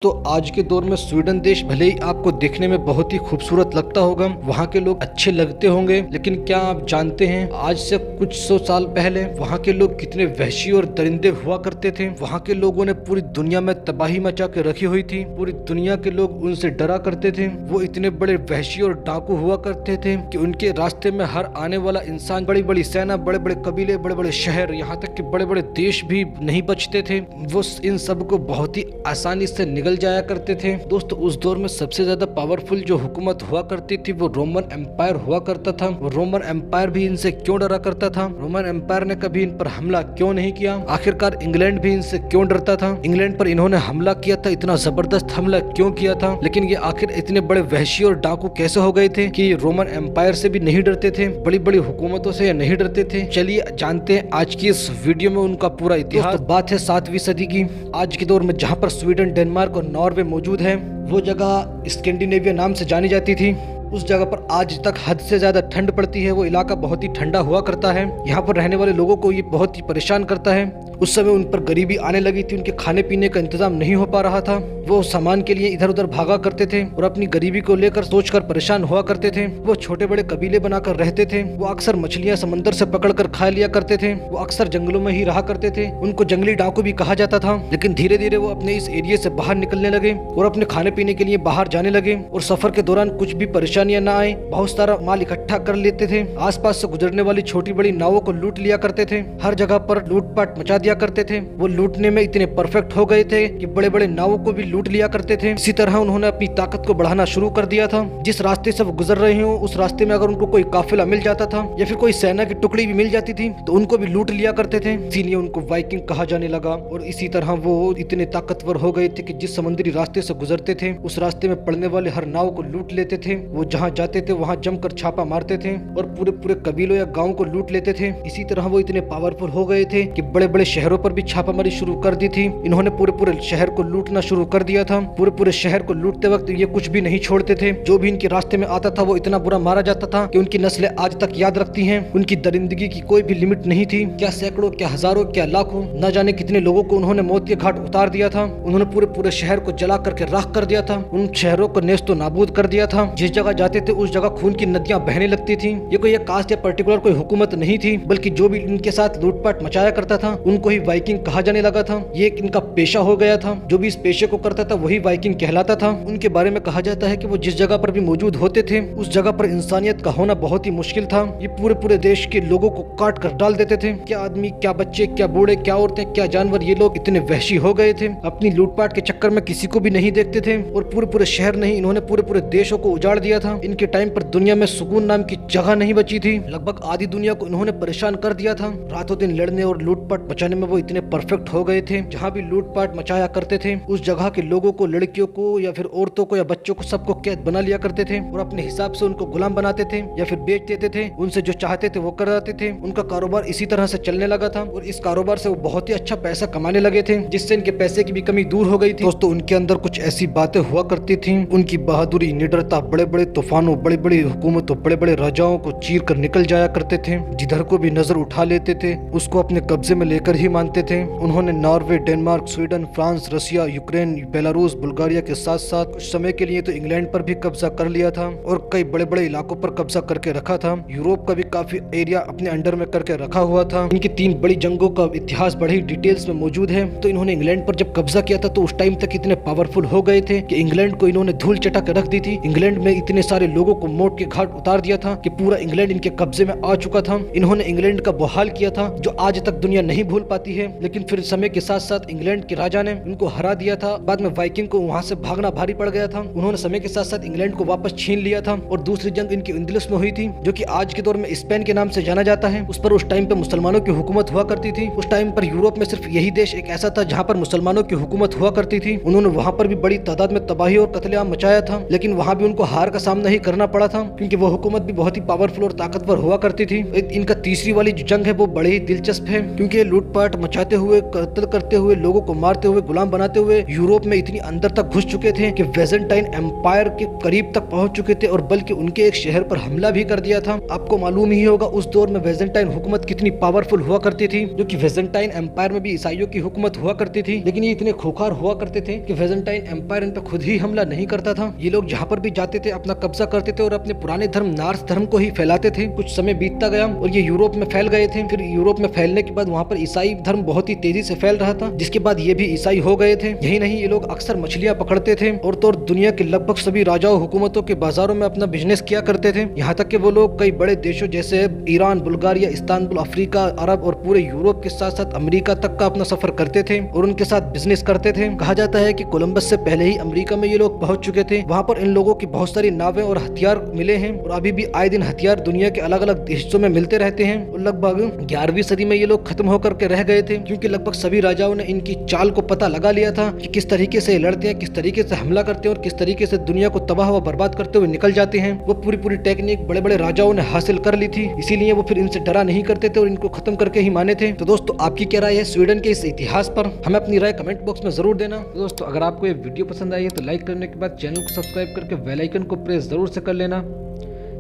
तो आज के दौर में स्वीडन देश भले ही आपको देखने में बहुत ही खूबसूरत लगता होगा, वहाँ के लोग अच्छे लगते होंगे, लेकिन क्या आप जानते हैं आज से कुछ 100 साल पहले वहाँ के लोग कितने वहशी और दरिंदे हुआ करते थे। वहाँ के लोगों ने पूरी दुनिया में तबाही मचा के रखी हुई थी। पूरी दुनिया के लोग उनसे डरा करते थे। वो इतने बड़े वहशी और डाकू हुआ करते थे कि उनके रास्ते में हर आने वाला इंसान, बड़ी बड़ी सेना, बड़े बड़े कबीले, बड़े बड़े शहर, यहाँ तक कि बड़े बड़े देश भी नहीं बचते थे। वो इन सब को बहुत ही आसानी से निगल जाया करते थे। दोस्तों, उस दौर में सबसे ज्यादा पावरफुल जो हुकूमत हुआ करती थी वो रोमन एम्पायर हुआ करता था। वो रोमन एम्पायर भी इनसे क्यों डरा करता था? रोमन एम्पायर ने कभी इन पर हमला क्यों नहीं किया? आखिरकार इंग्लैंड भी इनसे क्यों डरता था? इंग्लैंड पर इन्होंने हमला किया था, इतना जबरदस्त हमला क्यों किया था? लेकिन ये आखिर इतने बड़े वहशी और डाकू कैसे हो गए थे कि रोमन एम्पायर से भी नहीं डरते थे, बड़ी बड़ी हुकूमतों से नहीं डरते थे? चलिए जानते हैं आज की इस वीडियो में उनका पूरा इतिहास। बात है 7वीं सदी की। आज के दौर में जहाँ पर स्वीडन, डेनमार्क और नॉर्वे मौजूद है, वो जगह स्कैंडिनेविया नाम से जानी जाती थी। उस जगह पर आज तक हद से ज्यादा ठंड पड़ती है। वो इलाका बहुत ही ठंडा हुआ करता है। यहाँ पर रहने वाले लोगों को ये बहुत ही परेशान करता है। उस समय उन पर गरीबी आने लगी थी, उनके खाने पीने का इंतजाम नहीं हो पा रहा था। वो सामान के लिए इधर उधर भागा करते थे और अपनी गरीबी को लेकर सोचकर परेशान हुआ करते थे। वो छोटे बड़े कबीले बनाकर रहते थे। वो अक्सर मछलियां समंदर से पकड़कर खा लिया करते थे। वो अक्सर जंगलों में ही रहा करते थे। उनको जंगली डाकू भी कहा जाता था। लेकिन धीरे धीरे वो अपने इस एरिया से बाहर निकलने लगे और अपने खाने पीने के लिए बाहर जाने लगे। और सफर के दौरान कुछ भी परेशानियां न आए, बहुत सारा माल इकट्ठा कर लेते थे। आसपास से गुजरने वाली छोटी बड़ी नावों को लूट लिया करते थे। हर जगह पर लूटपाट मचा दिया करते थे। वो लूटने में इतने परफेक्ट हो गए थे कि बड़े बड़े नावों को भी लूट लिया करते थे। इसी तरह उन्होंने अपनी ताकत को बढ़ाना शुरू कर दिया था। जिस रास्ते से वो गुजर रहे हो, उस रास्ते में अगर उनको कोई काफिला मिल जाता था या फिर कोई सेना की टुकड़ी भी मिल जाती थी तो उनको भी लूट लिया करते थे। इसीलिए उनको वाइकिंग कहा जाने लगा। और इसी तरह वो इतने ताकतवर हो गए थे कि जिस समुद्री रास्ते से गुजरते थे उस रास्ते में पड़ने वाले हर नाव को लूट लेते थे। वो जहाँ जाते थे वहाँ जमकर छापा मारते थे और पूरे पूरे कबीलों या गाँव को लूट लेते थे। इसी तरह वो इतने पावरफुल हो गए थे कि बड़े बड़े शहरों पर भी छापामारी शुरू कर दी थी। इन्होंने पूरे पूरे शहर को लूटना शुरू कर दिया था। पूरे पूरे शहर को लूटते वक्त ये कुछ भी नहीं छोड़ते थे। जो भी इनके रास्ते में आता था वो इतना बुरा मारा जाता था कि उनकी नस्लें आज तक याद रखती हैं। उनकी दरिंदगी की कोई भी लिमिट नहीं थी। क्या सैकड़ों, क्या हजारों, क्या लाखों, न जाने कितने लोगों को उन्होंने मौत के घाट उतार दिया था। उन्होंने पूरे पूरे शहर को जला करके राख कर दिया था। उन शहरों को नेस्तो नाबूद कर दिया था। जिस जगह जाते थे उस जगह खून की नदियां बहने लगती थी। ये कोई एक कास्ट या पर्टिकुलर कोई हुकूमत नहीं थी, बल्कि जो भी इनके साथ लूटपाट मचाया करता था उनको ही वाइकिंग कहा जाने लगा था। ये इनका पेशा हो गया था। जो भी इस पेशे को करता था वही वाइकिंग कहलाता था। उनके बारे में कहा जाता है कि वो जिस जगह पर भी मौजूद होते थे उस जगह पर इंसानियत का होना बहुत ही मुश्किल था। ये पूरे पूरे देश के लोगों को काट कर डाल देते थे। क्या आदमी, क्या बच्चे, क्या बूढ़े, क्या औरतें, क्या जानवर, ये लोग इतने वहशी हो गए थे। अपनी लूटपाट के चक्कर में किसी को भी नहीं देखते थे और पूरे पूरे शहर नहीं, इन्होंने पूरे पूरे देशों को उजाड़ दिया था। इनके टाइम पर दुनिया में सुकून नाम की जगह नहीं बची थी। लगभग आधी दुनिया को इन्होंने परेशान कर दिया था। रातों दिन लड़ने और लूटपाट मचाने में वो इतने परफेक्ट हो गए थे। जहाँ भी लूटपाट मचाया करते थे उस जगह के लोगों को, लड़कियों को या फिर औरतों को या बच्चों को, सबको कैद बना लिया करते थे और अपने हिसाब से उनको गुलाम बनाते थे या फिर बेच देते थे। उनसे जो चाहते थे वो कर देते थे। उनका कारोबार इसी तरह से चलने लगा था और इस कारोबार से वो बहुत ही अच्छा पैसा कमाने लगे थे, जिससे इनके पैसे की भी कमी दूर हो गई थी। दोस्तों, उनके अंदर कुछ ऐसी बातें हुआ करती थी। उनकी बहादुरी, निडरता, बड़े बड़े तूफानों, बड़ी बड़ी हुकूमतों, बड़े बड़े राजाओं को चीर कर निकल जाया करते थे। जिधर को भी नजर उठा लेते थे उसको अपने कब्जे में लेकर ही मानते थे। उन्होंने Norway, Denmark, Sweden, France, Russia, Ukraine, Belarus, Bulgaria के साथ साथ कुछ समय के लिए तो इंग्लैंड पर भी कब्जा कर लिया था और कई बड़े बड़े इलाकों पर कब्जा करके रखा था। यूरोप का भी काफी एरिया अपने अंडर में करके रखा हुआ था। इनकी 3 बड़ी जंगों का इतिहास बड़ी डिटेल्स में मौजूद है। तो इन्होंने इंग्लैंड पर जब कब्जा किया था तो उस टाइम तक इतने पावरफुल हो गए थे कि इंग्लैंड को इन्होंने धूल चटा कर रख दी थी। इंग्लैंड में इतने सारे लोगों को मौत के घाट उतार दिया था कि पूरा इंग्लैंड इनके कब्जे में आ चुका था। इन्होंने इंग्लैंड का बहाल किया था जो आज तक दुनिया नहीं भूल पाती है। लेकिन फिर समय के साथ साथ इंग्लैंड के राजा ने उनको हरा दिया था। बाद में वाइकिंग को वहां से भागना भारी पड़ गया था। उन्होंने समय के साथ साथ इंग्लैंड को वापस छीन लिया था और दूसरी जंग इनकी इंदलस में हुई थी, जो कि आज के दौर में स्पेन के नाम से जाना जाता है। उस पर उस टाइम पे मुसलमानों की हुकूमत हुआ करती थी। उस टाइम पर यूरोप में सिर्फ यही देश एक ऐसा था जहाँ पर मुसलमानों की हुकूमत हुआ करती थी। उन्होंने वहाँ पर भी बड़ी तादाद में तबाही और कत्लेआम मचाया था, लेकिन वहाँ भी उनको हार का सामना ही करना पड़ा था, क्योंकि वो हुकूमत भी बहुत ही पावरफुल और ताकतवर हुआ करती थी। इनका तीसरी वाली जो जंग है वो बड़ी ही दिलचस्प है, क्योंकि लूटपाट मचाते हुए, कत्ल करते हुए, लोगों को मारते हुए, गुलाम बनाते हुए यूरोप में इतनी अंदर तक घुस चुके थे कि वेजेंटाइन एम्पायर के करीब तक पहुंच चुके थे, और बल्कि उनके एक शहर पर हमला भी कर दिया था। आपको मालूम ही होगा उस दौर में वेजेंटाइन हुकूमत कितनी पावरफुल हुआ करती थी, जो कि वेजेंटाइन एम्पायर में भी ईसाइयों की हुकूमत हुआ करती थी, लेकिन ये इतने खोखार हुआ करते थे कि वेजेंटाइन एम्पायर इन पर खुद ही हमला नहीं करता था। ये लोग जहाँ पर भी जाते थे अपना कब्जा करते थे और अपने पुराने धर्म नार्स धर्म को ही फैलाते थे। कुछ समय बीतता गया और ये यूरोप में फैल गए थे। फिर यूरोप में फैलने के बाद वहाँ पर ईसाई धर्म बहुत ही तेजी से फैल रहा था, जिसके बाद ये भी ईसाई हो गए थे। यही नहीं, ये लोग अक्सर मछलियाँ पकड़ते थे और तो दुनिया के लगभग सभी राजाओं हुकूमतों के बाजारों में अपना बिजनेस किया करते थे। यहाँ तक कि वो लोग कई बड़े देशों जैसे ईरान, बुल्गारिया, इस्तांबुल, अफ्रीका, अरब और पूरे यूरोप के साथ साथ अमेरिका तक का अपना सफर करते थे और उनके साथ बिजनेस करते थे। कहा जाता है कि कोलंबस से पहले ही अमेरिका में ये लोग पहुंच चुके थे। वहाँ पर इन लोगों की बहुत सारी नावें और हथियार मिले हैं और अभी भी आए दिन हथियार दुनिया के अलग अलग हिस्सों में मिलते रहते हैं। और लगभग 11वीं सदी में ये लोग खत्म होकर के रह गए थे, क्योंकि लगभग सभी राजाओं ने इनकी चाल को पता लगा लिया था कि किस तरीके से लड़ते हैं, किस तरीके से हमला करते हैं और किस तरीके से दुनिया को तबाह व बर्बाद करते हुए निकल जाते हैं। वो पूरी टेक्निक बड़े बड़े राजाओं ने हासिल कर ली थी, इसीलिए वो फिर इनसे डरा नहीं करते थे और इनको खत्म करके ही माने थे। तो दोस्तों, आपकी क्या राय है स्वीडन के इस इतिहास पर? हमें अपनी राय कमेंट बॉक्स में जरूर देना। दोस्तों, अगर आपको ये वीडियो पसंद आई है तो लाइक करने के बाद चैनल को सब्सक्राइब करके बेल आइकन को प्रेस जरूर से कर लेना,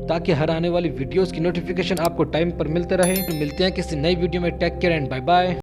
ताकि हर आने वाली वीडियोस की नोटिफिकेशन आपको टाइम पर मिलते रहे। मिलते हैं किसी नई वीडियो में। Take care and bye bye.